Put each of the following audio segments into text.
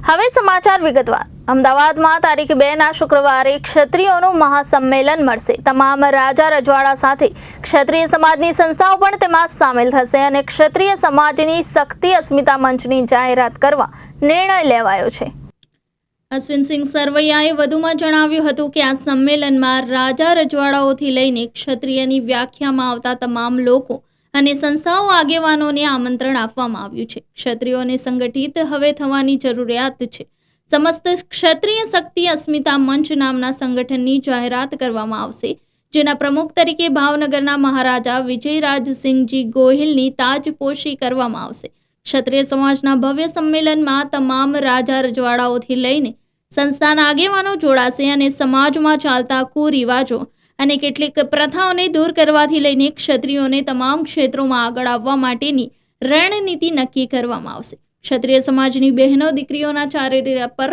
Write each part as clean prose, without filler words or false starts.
હવે સમાચાર વિગતવાર। અમદાવાદમાં તારીખ 2 શુક્રવારે ક્ષત્રિયોનું મહાસંમેલન મળશે। તમામ રાજા રજવાડા સાથે ક્ષત્રિય સમાજની સંસ્થાઓ પણ તેમાં સામેલ થશે અને ક્ષત્રિય સમાજની શક્તિ અસ્મિતા મંચની જાહેરાત કરવા નિર્ણય લેવાયો છે। અશ્વિનસિંહ સરવૈયાએ વધુમાં જણાવ્યું હતું કે આ સંમેલનમાં રાજા રજવાડાઓથી લઈને ક્ષત્રિયની વ્યાખ્યામાં આવતા તમામ લોકો અને સંસ્થાઓ આગેવાનોને આમંત્રણ આપવામાં આવ્યું છે। ક્ષત્રિયોને સંગઠિત હવે થવાની જરૂરિયાત છે। સમસ્ત ક્ષત્રિય શક્તિ અસ્મિતા મંચ નામના સંગઠનની જાહેરાત કરવામાં આવશે, જેના પ્રમુખ તરીકે ભાવનગરના મહારાજા વિજયરાજસિંહજી ગોહિલની તાજપોશી કરવામાં આવશે। ક્ષત્રિય સમાજના ભવ્ય સંમેલનમાં તમામ રાજા રજવાડાઓથી લઈને સંસ્થાના આગેવાનો જોડાશે અને સમાજમાં ચાલતા કુરિવાજો અને કેટલીક પ્રથાઓને દૂર કરવાથી લઈને ક્ષત્રિયોને તમામ ક્ષેત્રોમાં આગળ આવવા માટેની રણનીતિ નક્કી કરવામાં આવશે। ક્ષત્રિય સમાજની બહેનો દીકરીઓના ચારિત્ર્ય પર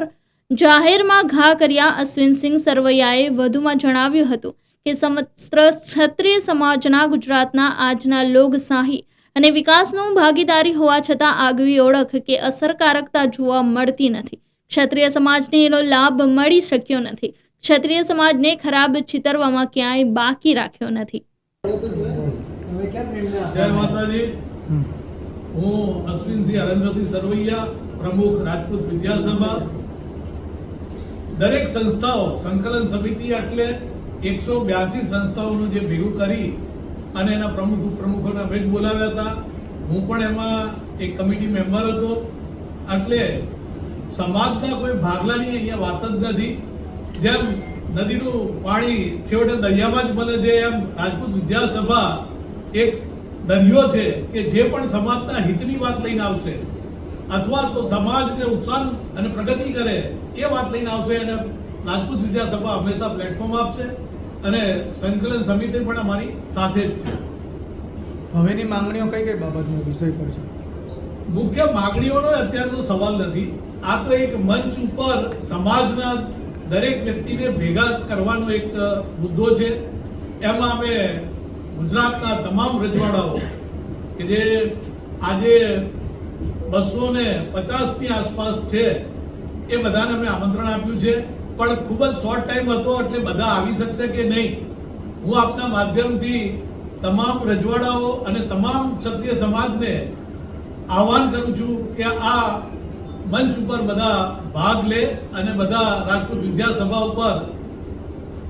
જાહેરમાં ઘા કર્યા અશ્વિનસિંહ સરવૈયાએ વધુમાં જણાવ્યું હતું કે સમસ્ત ક્ષત્રિય સમાજના ગુજરાતના આજના લોકશાહી અને વિકાસનું ભાગીદારી હોવા છતાં આગવી ઓળખ કે અસરકારકતા જોવા મળતી નથી। ક્ષત્રિય સમાજને એનો લાભ મળી શક્યો નથી। ક્ષત્રિય સમાજને ખરાબ ચિતરવામાં ક્યાંય બાકી રાખ્યો નથી। જય માતાજી। હું અશ્વિનસિંહ હરેન્દ્રસિંહ સરવૈયા, પ્રમુખ રાજપૂત વિદ્યાસભા। દરેક સંસ્થાઓ સંકલન સમિતિ એટલે 182 સંસ્થાઓનું જે ભેગું કરી અને એના પ્રમુખોને અમે જ બોલાવ્યા હતા। હું પણ એમાં એક કમિટી મેમ્બર હતો। એટલે સમાજના કોઈ ભાગલાની અહીંયા વાત જ નથી। જેમ નદીનું પાણી છેવટે દરિયામાં જ મળે છે, એમ રાજપૂત વિદ્યાસભા એક દરિયો છે કે જે પણ સમાજના હિતની વાત લઈને આવશે અથવા તો સમાજને ઉત્થાન અને પ્રગતિ કરે એ વાત લઈને આવશે અને રાજપૂત વિદ્યાસભા હંમેશા પ્લેટફોર્મ આપશે અને સંકલન સમિતિ પણ અમારી સાથે જ છે। હવેની માંગણીઓ કઈ કઈ બાબતનો વિષય પર છે? મુખ્ય માંગણીઓનો અત્યારે તો સવાલ નથી। આ તો એક મંચ ઉપર સમાજના દરેક વ્યક્તિને ભેગા કરવાનો એક મુદ્દો છે। એમાં અમે ગુજરાતના તમામ રજવાડાઓ કે જે આજે 250ની આસપાસ છે એ બધાને અમે આમંત્રણ આપ્યું છે, પણ ખૂબ જ શોર્ટ ટાઈમ હતો એટલે બધા આવી શકશે કે નહીં, હું આપના માધ્યમથી તમામ રજવાડાઓ અને તમામ ક્ષત્રિય સમાજને આહ્વાન કરું છું કે આ મંચ ઉપર બધા ભાગ લે અને બધા રાજપૂત વિદ્યાસભા ઉપર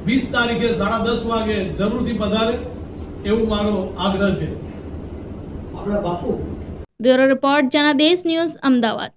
20 તારીખે 10:30 વાગે જરૂરથી પધારે એવું મારો આગ્રહ છે। Bureau report Janadesh news, Ahmedabad.